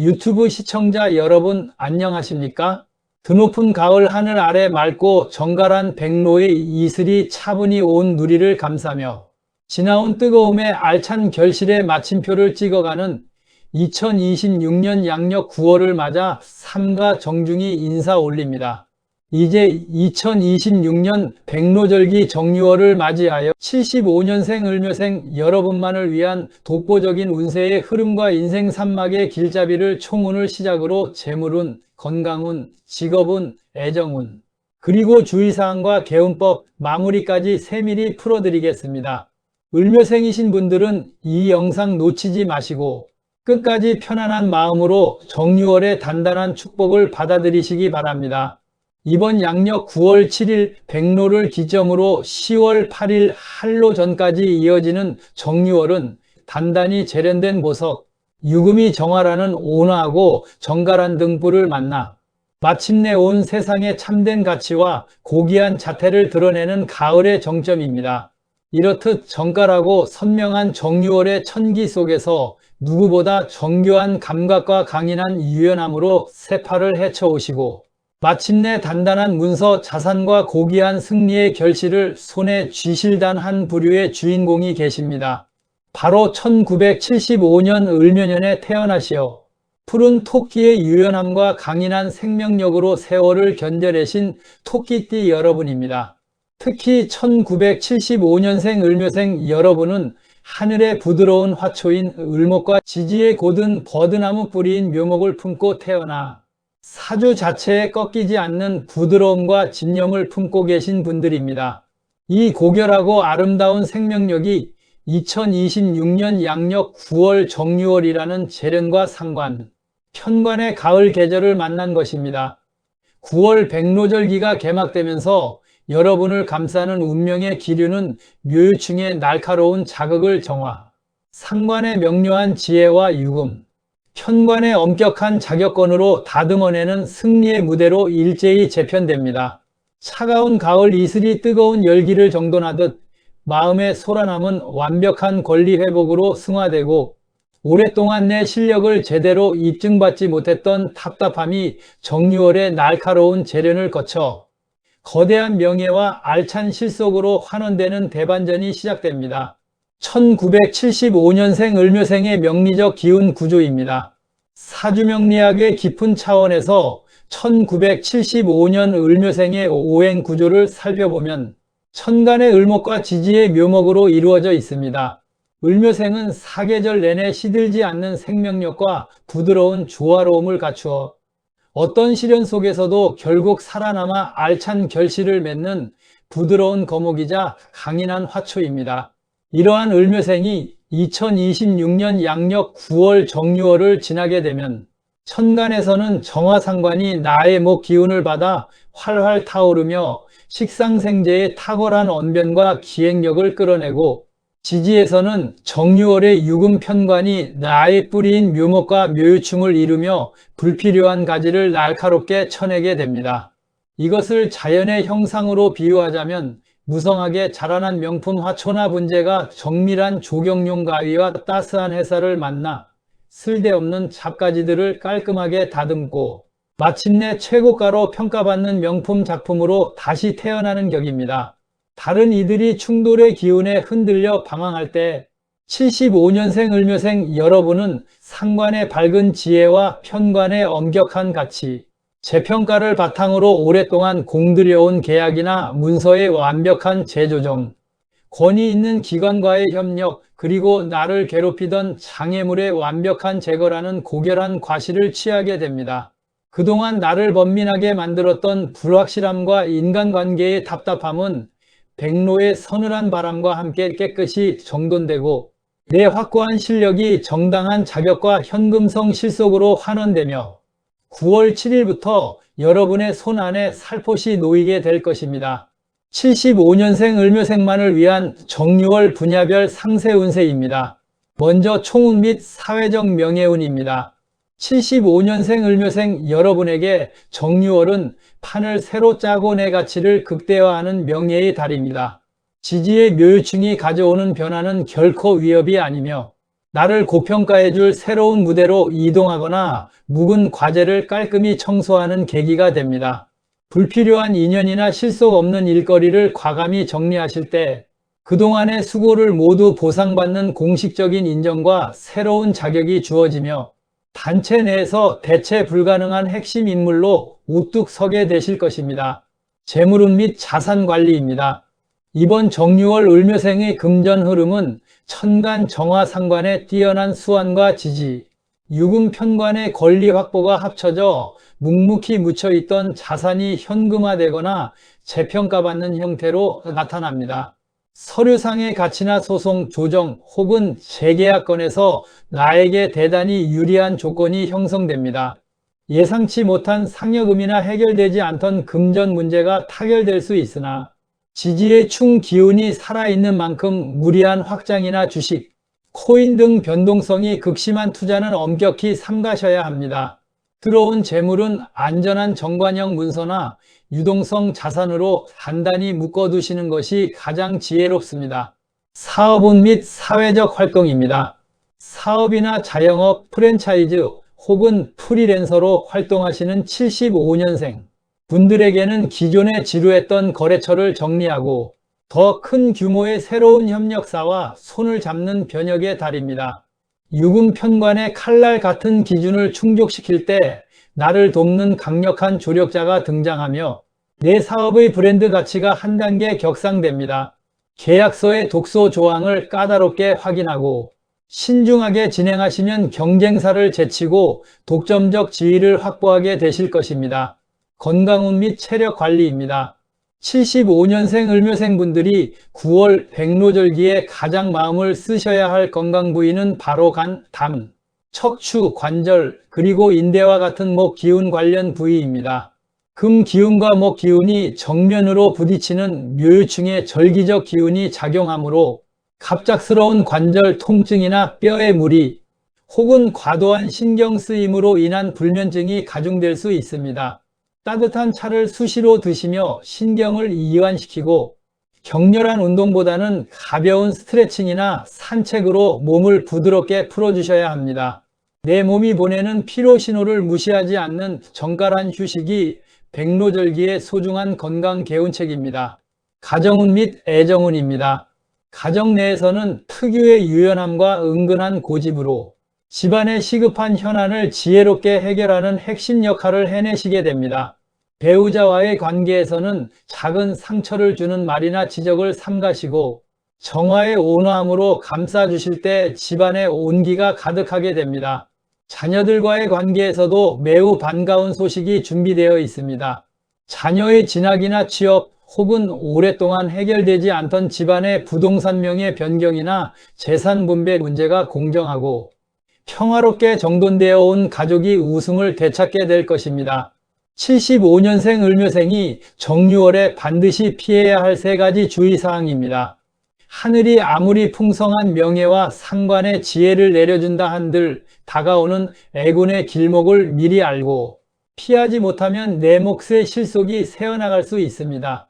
유튜브 시청자 여러분 안녕하십니까? 드높은 가을 하늘 아래 맑고 정갈한 백로의 이슬이 차분히 온 누리를 감싸며 지나온 뜨거움에 알찬 결실의 마침표를 찍어가는 2026년 양력 9월을 맞아 삼가 정중히 인사 올립니다. 이제 2026년 백로절기 정유월을 맞이하여 75년생 을묘생 여러분만을 위한 독보적인 운세의 흐름과 인생 산막의 길잡이를 총운을 시작으로 재물운, 건강운, 직업운, 애정운, 그리고 주의사항과 개운법, 마무리까지 세밀히 풀어드리겠습니다. 을묘생이신 분들은 이 영상 놓치지 마시고 끝까지 편안한 마음으로 정유월의 단단한 축복을 받아들이시기 바랍니다. 이번 양력 9월 7일 백로를 기점으로 10월 8일 한로전까지 이어지는 정유월은 단단히 재련된 보석, 유금이 정화라는 온화하고 정갈한 등불을 만나 마침내 온 세상의 참된 가치와 고귀한 자태를 드러내는 가을의 정점입니다. 이렇듯 정갈하고 선명한 정유월의 천기 속에서 누구보다 정교한 감각과 강인한 유연함으로 세파를 헤쳐오시고 마침내 단단한 문서, 자산과 고귀한 승리의 결실을 손에 쥐실단 한 부류의 주인공이 계십니다. 바로 1975년 을묘년에 태어나시어 푸른 토끼의 유연함과 강인한 생명력으로 세월을 견뎌내신 토끼띠 여러분입니다. 특히 1975년생 을묘생 여러분은 하늘의 부드러운 화초인 을목과 지지의 곧은 버드나무 뿌리인 묘목을 품고 태어나 사주 자체에 꺾이지 않는 부드러움과 집념을 품고 계신 분들입니다. 이 고결하고 아름다운 생명력이 2026년 양력 9월 정유월이라는 재련과 상관, 편관의 가을 계절을 만난 것입니다. 9월 백로절기가 개막되면서 여러분을 감싸는 운명의 기류는 묘유충의 날카로운 자극을 정화, 상관의 명료한 지혜와 유금, 편관의 엄격한 자격권으로 다듬어내는 승리의 무대로 일제히 재편됩니다. 차가운 가을 이슬이 뜨거운 열기를 정돈하듯 마음의 소란함은 완벽한 권리 회복으로 승화되고 오랫동안 내 실력을 제대로 입증받지 못했던 답답함이 정유월의 날카로운 재련을 거쳐 거대한 명예와 알찬 실속으로 환원되는 대반전이 시작됩니다. 1975년생 을묘생의 명리적 기운 구조입니다. 사주명리학의 깊은 차원에서 1975년 을묘생의 오행 구조를 살펴보면 천간의 을목과 지지의 묘목으로 이루어져 있습니다. 을묘생은 사계절 내내 시들지 않는 생명력과 부드러운 조화로움을 갖추어 어떤 시련 속에서도 결국 살아남아 알찬 결실을 맺는 부드러운 거목이자 강인한 화초입니다. 이러한 을묘생이 2026년 양력 9월 정유월을 지나게 되면 천간에서는 정화상관이 나의 목 기운을 받아 활활 타오르며 식상생재의 탁월한 언변과 기획력을 끌어내고 지지에서는 정유월의 유금편관이 나의 뿌리인 묘목과 묘유충을 이루며 불필요한 가지를 날카롭게 쳐내게 됩니다. 이것을 자연의 형상으로 비유하자면 무성하게 자라난 명품 화초나 분재가 정밀한 조경용 가위와 따스한 햇살을 만나 쓸데없는 잡가지들을 깔끔하게 다듬고 마침내 최고가로 평가받는 명품 작품으로 다시 태어나는 격입니다. 다른 이들이 충돌의 기운에 흔들려 방황할 때 75년생 을묘생 여러분은 상관의 밝은 지혜와 편관의 엄격한 가치, 재평가를 바탕으로 오랫동안 공들여온 계약이나 문서의 완벽한 재조정, 권위 있는 기관과의 협력, 그리고 나를 괴롭히던 장애물의 완벽한 제거라는 고결한 과실을 취하게 됩니다. 그동안 나를 번민하게 만들었던 불확실함과 인간관계의 답답함은 백로의 서늘한 바람과 함께 깨끗이 정돈되고 내 확고한 실력이 정당한 자격과 현금성 실속으로 환원되며 9월 7일부터 여러분의 손 안에 살포시 놓이게 될 것입니다. 75년생 을묘생만을 위한 정유월 분야별 상세 운세입니다. 먼저 총운 및 사회적 명예운입니다. 75년생 을묘생 여러분에게 정유월은 판을 새로 짜고 내 가치를 극대화하는 명예의 달입니다. 지지의 묘유충이 가져오는 변화는 결코 위협이 아니며 나를 고평가해줄 새로운 무대로 이동하거나 묵은 과제를 깔끔히 청소하는 계기가 됩니다. 불필요한 인연이나 실속 없는 일거리를 과감히 정리하실 때 그동안의 수고를 모두 보상받는 공식적인 인정과 새로운 자격이 주어지며 단체 내에서 대체 불가능한 핵심 인물로 우뚝 서게 되실 것입니다. 재물운 및 자산 관리입니다. 이번 정유월 을묘생의 금전 흐름은 천간 정화상관의 뛰어난 수완과 지지, 유금편관의 권리 확보가 합쳐져 묵묵히 묻혀있던 자산이 현금화되거나 재평가받는 형태로 나타납니다. 서류상의 가치나 소송, 조정 혹은 재계약건에서 나에게 대단히 유리한 조건이 형성됩니다. 예상치 못한 상여금이나 해결되지 않던 금전 문제가 타결될 수 있으나 지지의 충 기운이 살아있는 만큼 무리한 확장이나 주식, 코인 등 변동성이 극심한 투자는 엄격히 삼가셔야 합니다. 들어온 재물은 안전한 정관형 문서나 유동성 자산으로 단단히 묶어두시는 것이 가장 지혜롭습니다. 사업운 및 사회적 활동입니다. 사업이나 자영업, 프랜차이즈 혹은 프리랜서로 활동하시는 75년생 분들에게는 기존에 지루했던 거래처를 정리하고 더 큰 규모의 새로운 협력사와 손을 잡는 변혁의 달입니다. 유금편관의 칼날 같은 기준을 충족시킬 때 나를 돕는 강력한 조력자가 등장하며 내 사업의 브랜드 가치가 한 단계 격상됩니다. 계약서의 독소 조항을 까다롭게 확인하고 신중하게 진행하시면 경쟁사를 제치고 독점적 지위를 확보하게 되실 것입니다. 건강운 및 체력 관리입니다. 75년생 을묘생 분들이 9월 백로절기에 가장 마음을 쓰셔야 할 건강 부위는 바로 간, 담, 척추, 관절, 그리고 인대와 같은 목 기운 관련 부위입니다. 금 기운과 목 기운이 정면으로 부딪히는 묘유층의 절기적 기운이 작용하므로 갑작스러운 관절 통증이나 뼈의 무리 혹은 과도한 신경 쓰임으로 인한 불면증이 가중될 수 있습니다. 따뜻한 차를 수시로 드시며 신경을 이완시키고 격렬한 운동보다는 가벼운 스트레칭이나 산책으로 몸을 부드럽게 풀어주셔야 합니다. 내 몸이 보내는 피로 신호를 무시하지 않는 정갈한 휴식이 백로절기의 소중한 건강 개운책입니다. 가정운 및 애정운입니다. 가정 내에서는 특유의 유연함과 은근한 고집으로 집안의 시급한 현안을 지혜롭게 해결하는 핵심 역할을 해내시게 됩니다. 배우자와의 관계에서는 작은 상처를 주는 말이나 지적을 삼가시고 정화의 온화함으로 감싸주실 때 집안의 온기가 가득하게 됩니다. 자녀들과의 관계에서도 매우 반가운 소식이 준비되어 있습니다. 자녀의 진학이나 취업 혹은 오랫동안 해결되지 않던 집안의 부동산 명의 변경이나 재산 분배 문제가 공정하고 평화롭게 정돈되어 온 가족이 우승을 되찾게 될 것입니다. 75년생 을묘생이 정유월에 반드시 피해야 할 3가지 주의사항입니다. 하늘이 아무리 풍성한 명예와 상관의 지혜를 내려준다 한들 다가오는 애군의 길목을 미리 알고 피하지 못하면 내 몫의 실속이 새어나갈 수 있습니다.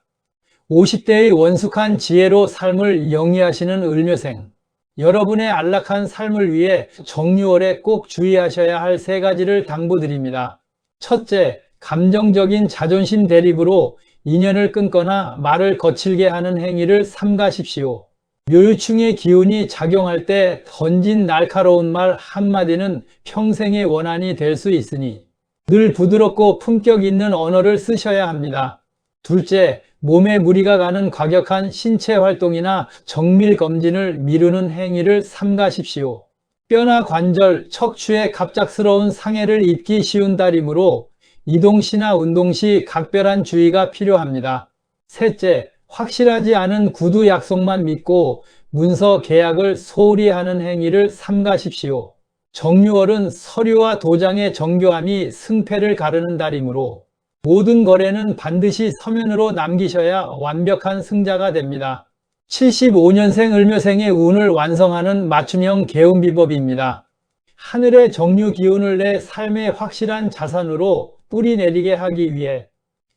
50대의 원숙한 지혜로 삶을 영위하시는 을묘생, 여러분의 안락한 삶을 위해 정유월에 꼭 주의하셔야 할 3가지를 당부드립니다. 첫째, 감정적인 자존심 대립으로 인연을 끊거나 말을 거칠게 하는 행위를 삼가십시오. 묘유충의 기운이 작용할 때 던진 날카로운 말 한마디는 평생의 원한이 될 수 있으니 늘 부드럽고 품격 있는 언어를 쓰셔야 합니다. 둘째, 몸에 무리가 가는 과격한 신체 활동이나 정밀 검진을 미루는 행위를 삼가십시오. 뼈나 관절, 척추에 갑작스러운 상해를 입기 쉬운 달이므로 이동시나 운동 시 각별한 주의가 필요합니다. 셋째, 확실하지 않은 구두 약속만 믿고 문서 계약을 소홀히 하는 행위를 삼가십시오. 정유월은 서류와 도장의 정교함이 승패를 가르는 달이므로 모든 거래는 반드시 서면으로 남기셔야 완벽한 승자가 됩니다. 75년생 을묘생의 운을 완성하는 맞춤형 개운 비법입니다. 하늘의 정유 기운을 내 삶의 확실한 자산으로 뿌리 내리게 하기 위해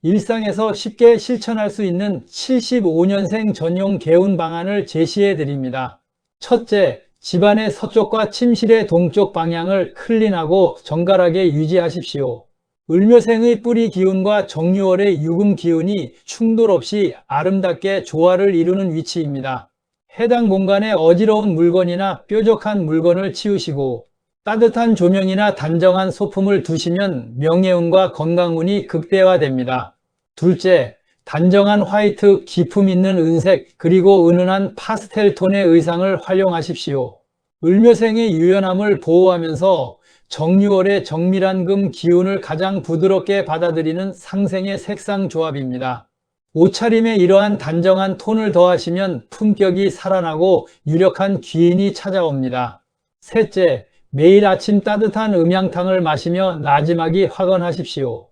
일상에서 쉽게 실천할 수 있는 75년생 전용 개운 방안을 제시해 드립니다. 첫째, 집안의 서쪽과 침실의 동쪽 방향을 클린하고 정갈하게 유지하십시오. 을묘생의 뿌리 기운과 정유월의 유금 기운이 충돌 없이 아름답게 조화를 이루는 위치입니다. 해당 공간에 어지러운 물건이나 뾰족한 물건을 치우시고 따뜻한 조명이나 단정한 소품을 두시면 명예운과 건강운이 극대화됩니다. 둘째, 단정한 화이트, 기품 있는 은색, 그리고 은은한 파스텔 톤의 의상을 활용하십시오. 을묘생의 유연함을 보호하면서 정유월의 정밀한 금 기운을 가장 부드럽게 받아들이는 상생의 색상 조합입니다. 옷차림에 이러한 단정한 톤을 더하시면 품격이 살아나고 유력한 귀인이 찾아옵니다. 셋째, 매일 아침 따뜻한 음양탕을 마시며 나지막이 확언하십시오.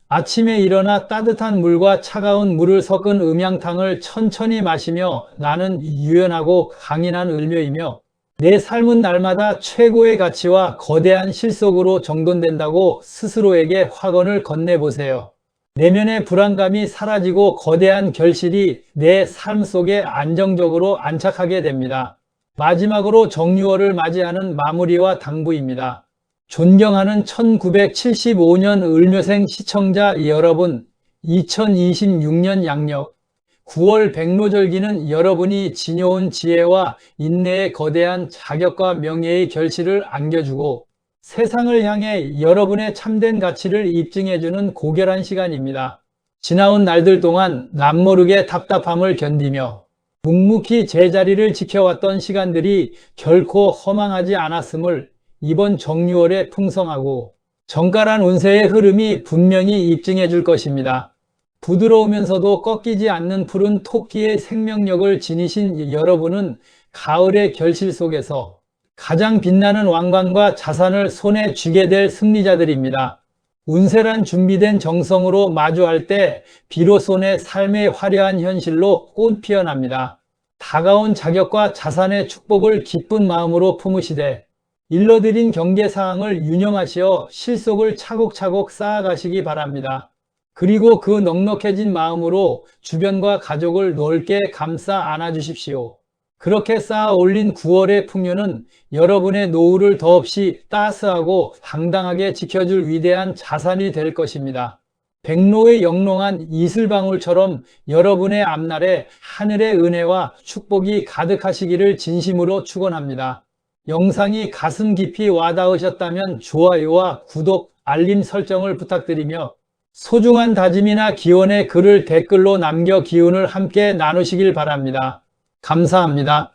아침에 일어나 따뜻한 물과 차가운 물을 섞은 음양탕을 천천히 마시며 나는 유연하고 강인한 을묘이며 내 삶은 날마다 최고의 가치와 거대한 실속으로 정돈된다고 스스로에게 확언을 건네보세요. 내면의 불안감이 사라지고 거대한 결실이 내 삶 속에 안정적으로 안착하게 됩니다. 마지막으로 정유월을 맞이하는 마무리와 당부입니다. 존경하는 1975년 을묘생 시청자 여러분, 2026년 양력 9월 백로절기는 여러분이 지녀온 지혜와 인내의 거대한 자격과 명예의 결실을 안겨주고 세상을 향해 여러분의 참된 가치를 입증해주는 고결한 시간입니다. 지나온 날들 동안 남모르게 답답함을 견디며 묵묵히 제자리를 지켜왔던 시간들이 결코 허망하지 않았음을 이번 정유월에 풍성하고 정갈한 운세의 흐름이 분명히 입증해 줄 것입니다. 부드러우면서도 꺾이지 않는 푸른 토끼의 생명력을 지니신 여러분은 가을의 결실 속에서 가장 빛나는 왕관과 자산을 손에 쥐게 될 승리자들입니다. 운세란 준비된 정성으로 마주할 때 비로소 내 삶의 화려한 현실로 꽃 피어납니다. 다가온 자격과 자산의 축복을 기쁜 마음으로 품으시되 일러드린 경계사항을 유념하시어 실속을 차곡차곡 쌓아가시기 바랍니다. 그리고 그 넉넉해진 마음으로 주변과 가족을 넓게 감싸 안아주십시오. 그렇게 쌓아 올린 9월의 풍요는 여러분의 노후를 더없이 따스하고 당당하게 지켜줄 위대한 자산이 될 것입니다. 백로의 영롱한 이슬방울처럼 여러분의 앞날에 하늘의 은혜와 축복이 가득하시기를 진심으로 축원합니다. 영상이 가슴 깊이 와닿으셨다면 좋아요와 구독, 알림 설정을 부탁드리며 소중한 다짐이나 기원의 글을 댓글로 남겨 기운을 함께 나누시길 바랍니다. 감사합니다.